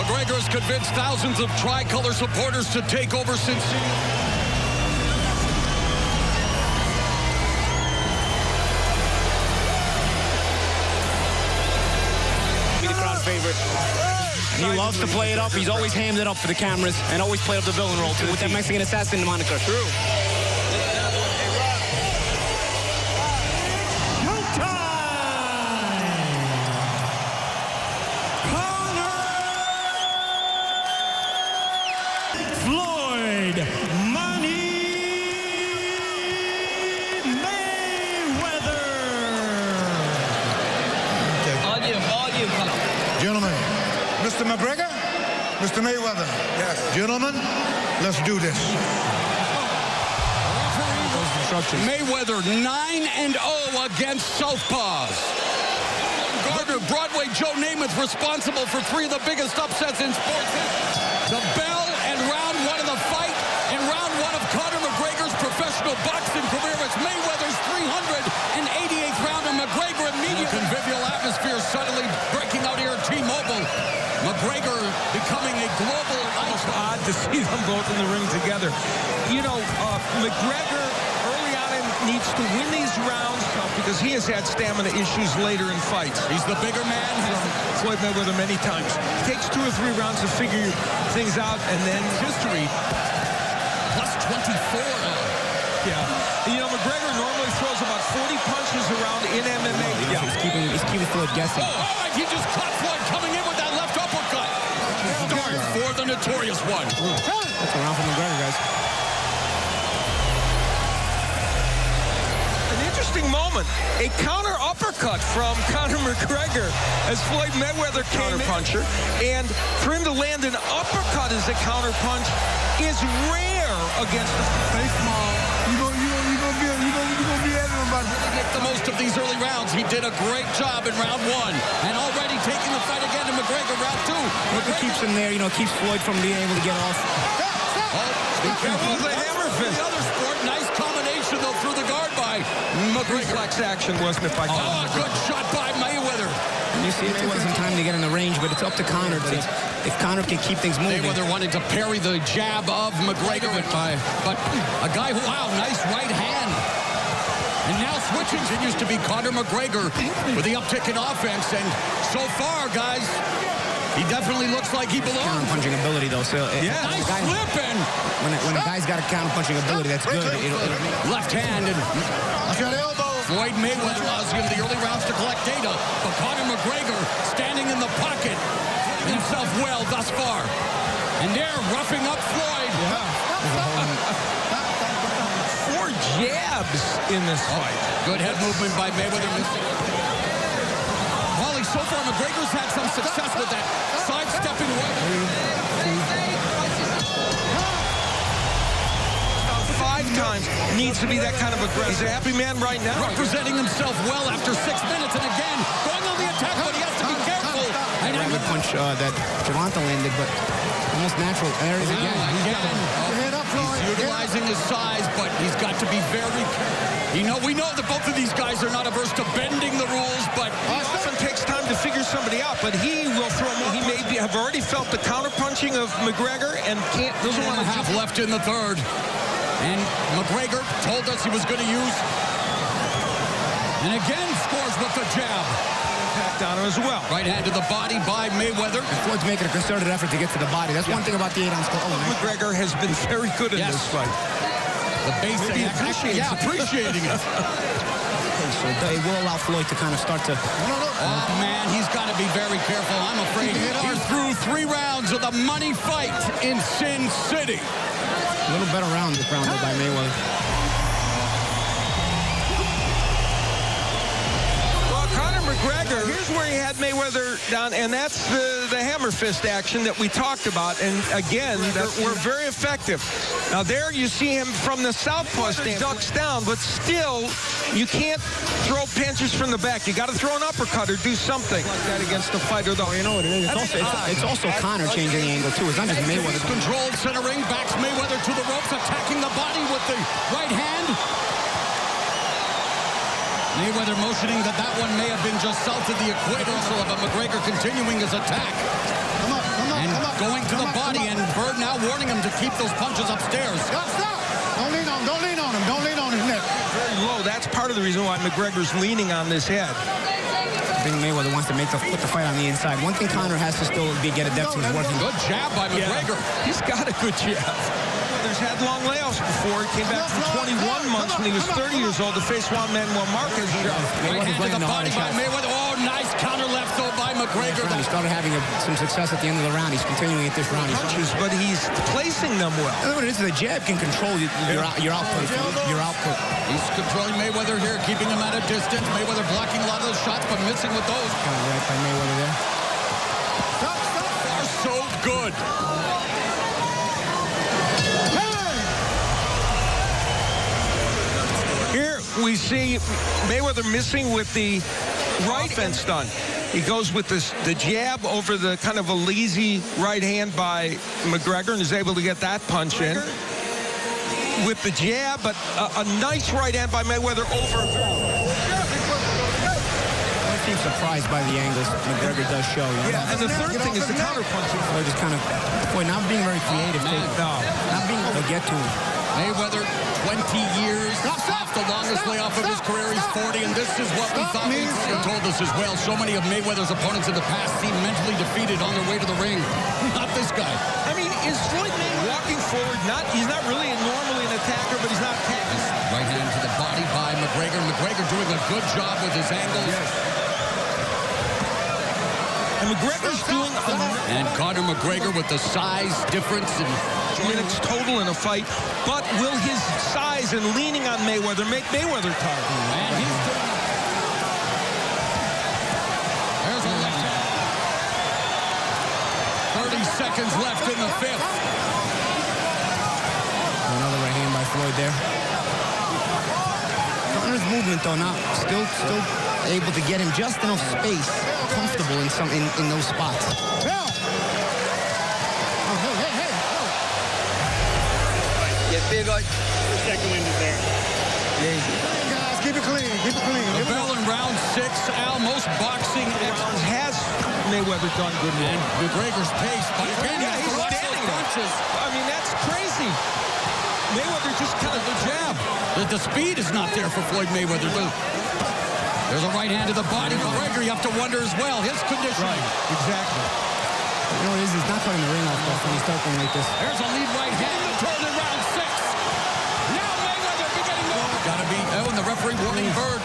McGregor has convinced thousands of tricolor supporters to take over since... The crowd favorite. He loves to play it up. He's always hammed it up for the cameras and always played up the villain role too with that Mexican assassin moniker. True. Floyd Money Mayweather. Volume, Conor. Gentlemen, Mr. McGregor, Mr. Mayweather. Yes. Gentlemen, let's do this. Mayweather 9-0 against Southpaws. Gardner, Broadway Joe Namath responsible for 3 of the biggest upsets in sports history. The bell and round 1 of the fight and round 1 of Conor McGregor's professional boxing career. It's Mayweather's 388th round, and McGregor immediately. Convivial atmosphere suddenly breaking out here at T-Mobile. McGregor becoming a global icon. It's odd to see them both in the ring together. You know, McGregor early on needs to win these rounds because he has had stamina issues later in fights. He's the bigger man. Floyd Mayweather many times. It takes 2 or 3 rounds to figure things out, and then history. Plus 24. Yeah. You know, McGregor normally throws about 40 punches around in MMA. Yeah. He's keeping Floyd guessing. Oh, all right, he just caught Floyd coming in with that left uppercut. Start for the notorious one. That's a round for McGregor, guys. Interesting moment. A counter uppercut from Conor McGregor as Floyd Mayweather came puncher, and for him to land an uppercut as a counter punch is rare against a Stay small. You're gonna be everybody. Get the most of these early rounds. He did a great job in round 1, and already taking the fight again to McGregor round 2. McGregor keeps him there, you know, keeps Floyd from being able to get off. Oh, careful of the hammer fist. The other sport, nice combination though through the guard by McGregor. Reflex action, wasn't it, by Conor? Oh, a good shot by Mayweather. You see, it took some time to get in the range, but it's up to Conor. If Conor can keep things moving. Mayweather wanted to parry the jab of McGregor, but a guy who, wow, nice right hand. And now switching continues to be Conor McGregor with the uptick in offense. And so far, guys, he definitely looks like he belongs. Counter-punching ability, though. So nice flipping. When a guy's got a counter-punching ability, that's good. Left hand and Floyd Mayweather allows him the early rounds to collect data, but Conor McGregor standing in the pocket himself well thus far. And they're roughing up Floyd. Yeah. 4 jabs in this fight. Good head movement by Mayweather. Wally, so far McGregor's had some success with that sidestepping away. 5 times needs to be that kind of aggressive. He's a happy man right now. Representing himself well after 6 minutes, and again going on the attack, but he has to be careful. And a good punch that Javante landed, but almost natural areas again. He's utilizing his size, but he's got to be very careful. We know that both of these guys are not averse to bending the rules, but it often takes time to figure somebody out, but he will throw more. He may have already felt the counter-punching of McGregor and doesn't want to have left in the 3rd. And McGregor told us he was going to use, and again scores with the jab. Impact on him as well. Right hand to the body by Mayweather. Floyd's making a concerted effort to get to the body. That's one thing about the 8-ounce club. McGregor has been very good in this fight. The basic appreciating it. So they will allow Floyd to kind of start to... Oh, man, he's got to be very careful. I'm afraid he's through 3 rounds of the money fight in Sin City. A little better round this round by Mayweather. Well, Conor McGregor, here's where he had Mayweather down, and that's the hammer fist action that we talked about. And again, we're very effective. Now there you see him from the southpaw stance, ducks down, but still you can't throw punches from the back. You got to throw an uppercut or do something like that against the fighter, though. You know what it is? It's also Conor changing the angle too. It's not just Mayweather. Controlled centering, backs Mayweather to the ropes, attacking the body with the right hand. Mayweather motioning that one may have been just south of the equator, so McGregor continuing his attack. And going to the body, and Bird now warning him to keep those punches upstairs. Stop. Don't lean on him. Don't lean on his neck. Very low. That's part of the reason why McGregor's leaning on this head. I think Mayweather wants to put the fight on the inside. One thing Conor has to still get adept to is working. Good jab by McGregor. Yeah. He's got a good jab. Mayweather's had long layoffs before. He came back from 21 months when he was 30 years old to face Juan Manuel Marquez. Right hand to the body by Mayweather. Oh, nice counter left though by McGregor. He started having some success at the end of the round. He's continuing at this round. Punches, but he's placing them well. What it is, the jab can control your output. He's controlling Mayweather here, keeping him at a distance. Mayweather blocking a lot of those shots, but missing with those. Kind of right by Mayweather there. Are so good. Here we see Mayweather missing with the right fence done. He goes with the jab over the kind of a lazy right hand by McGregor and is able to get that punch in. With the jab, but a nice right hand by Mayweather over. I seem surprised by the angles McGregor does show. Yeah, and the third thing is the counter punching. Floyd just kind of, not being very creative. Not being able to get to him. Mayweather, 20 years off the longest layoff of his career. He's 40, and this is what we thought. He told us as well. So many of Mayweather's opponents in the past seem mentally defeated on their way to the ring. Not this guy. I mean, is Floyd walking forward? He's not really normally an attacker, but he's not attacking. Right hand to the body by McGregor. McGregor doing a good job with his angles. Yes. And McGregor's doing and Conor McGregor with the size difference in minutes total in a fight, but will his size and leaning on Mayweather make Mayweather tired? And he's doing it. There's a left hand. 30 seconds left in the fifth. Another right hand by Floyd there. Conor's movement though, not still able to get him just enough space, comfortable in those spots. Get big on. Second wind is there. Guys, keep it clean. The bell in round 6, Al, most boxing Rounds has Mayweather done good work. and McGregor's pace, but again, Yeah, he's standing punches. I mean, that's crazy. Mayweather just kind of The jab. The speed is not there for Floyd Mayweather. There's a right hand to the body. McGregor, you have to wonder as well. His condition. right. Exactly. You know what it is? He's not cutting the ring off though when he's starting like this. There's a lead right hand. Turn in round 6. Now Mayweather beginning to... Gotta be... Oh, and the referee warning Bird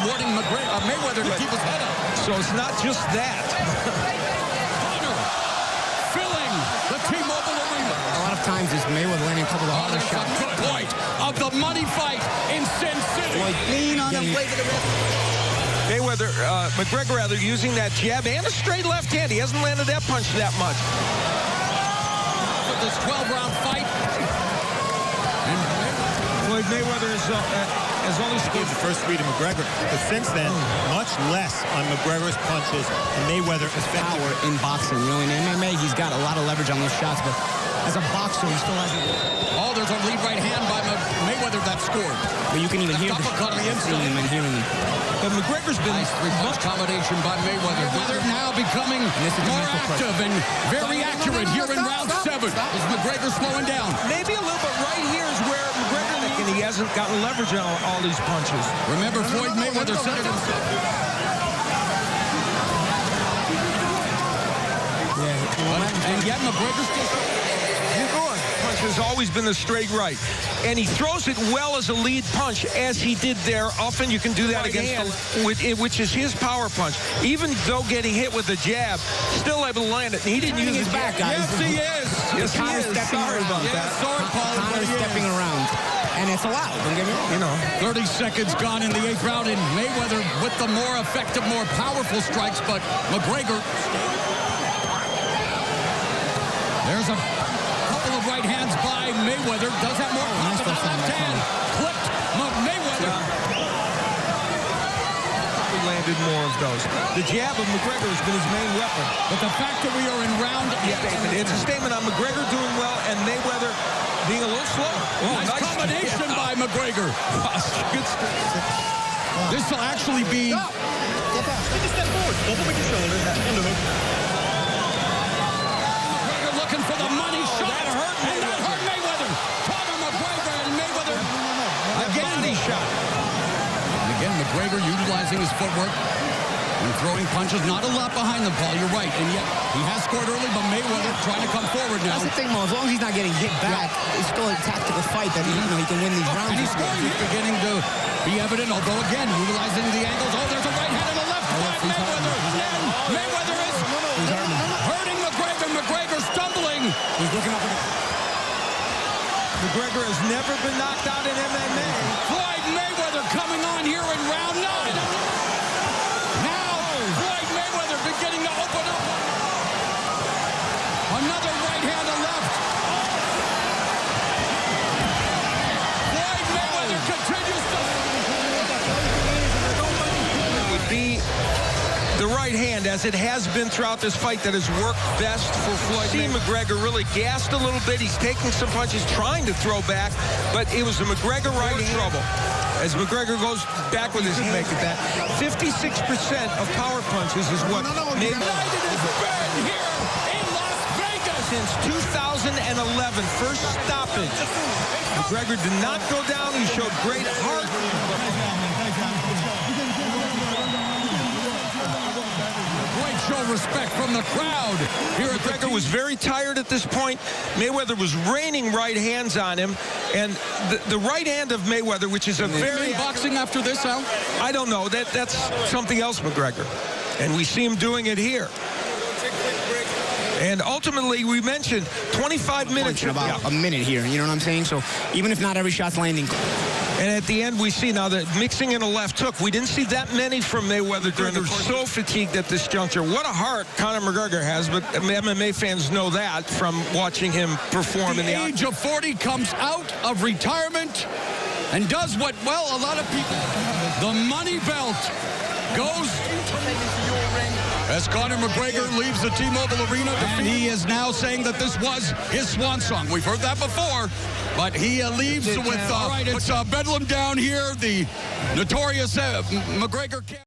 warning Mayweather to keep his head up. So it's not just that. Conor filling the T-Mobile Arena. A lot of times is Mayweather landing a couple of harder There's a shots. good point of the money fight in Sin City. Lean on him, play to the rest. Mayweather, McGregor rather, using that jab and a straight left hand. He hasn't landed that punch that much. For this 12-round fight. And Floyd Mayweather has only scored The first 3 to McGregor, but since then, much less on McGregor's punches and Mayweather effective. Power in boxing. You know, in MMA, he's got a lot of leverage on those shots, but as a boxer, he still hasn't. oh, there's a lead right hand by Mayweather that scored. But you can even hear uppercut on the inside. seeing him and hearing him. But McGregor's been Nice three-punch combination by Mayweather. Mayweather now becoming this is the more mental active and very accurate here in round 7. Is McGregor slowing down? maybe a little bit. Right here is where McGregor, and he hasn't gotten leverage on all these punches. Remember, Floyd Mayweather said it himself. Yeah. And yet McGregor still... Punch has always been the straight right. And he throws it well as a lead punch, as he did there. Often you can do that against which is his power punch. Even though getting hit with the jab, still able to land it. And he didn't use his back, guys. Yes, he is. Yes, he is. Sorry about that. Sorry, Paul. Conor stepping around. And it's allowed, don't get me wrong. You know. 30 seconds gone in the 8th round, and Mayweather with the more effective, more powerful strikes, but McGregor... There's a couple of right hands by Mayweather. Does have more confidence. Left hand clipped Mayweather. He landed more of those. The jab of McGregor has been his main weapon. But the fact that we are in round 8... It's a statement on McGregor doing well and Mayweather being a little slower. Nice combination by McGregor. Good stuff. This will actually be... Take a step forward. Double with your shoulders. Underhook. utilizing his footwork and throwing punches. Not a lot behind them, Paul. You're right. And yet he has scored early, but Mayweather trying to come forward now. That's the thing, Mo. As long as he's not getting hit back, it's still a tactical fight that he can win these rounds. And he's scoring. He's beginning to be evident, although again, utilizing the angles. Oh, there's a right hand and a left by Mayweather. And Mayweather is hurting McGregor. McGregor stumbling. He's looking up. McGregor has never been knocked out in MMA. Floyd Mayweather coming on here in round 9. Now, Floyd Mayweather beginning to open up. Another right hand to left. Floyd Mayweather continues to... It would be the right hand, as it has been throughout this fight, that has worked best for Floyd. See McGregor really gassed a little bit. He's taking some punches, trying to throw back, but it was the McGregor right hand. Trouble. As McGregor goes back with his hand. Make it that. 56% of power punches is what made United has been here in Las Vegas since 2011. First stoppage. McGregor did not go down. He showed great heart. show respect from the crowd here at McGregor was very tired at this point. Mayweather was raining right hands on him, and the right hand of Mayweather, which is a very boxing after this, Al? I don't know. That's something else, McGregor, and we see him doing it here. And ultimately, we mentioned 25 minutes. About a minute here, you know what I'm saying? So even if not every shot's landing. And at the end, we see now that mixing in a left hook. We didn't see that many from Mayweather during the course. So fatigued at this juncture. What a heart Conor McGregor has, but MMA fans know that from watching him perform in the age of 40 comes out of retirement and does what, well, a lot of people, the money belt goes as Conor McGregor leaves the T-Mobile Arena. And he is now saying that this was his swan song. We've heard that before, but he leaves with, all right, it's Bedlam down here, the notorious McGregor.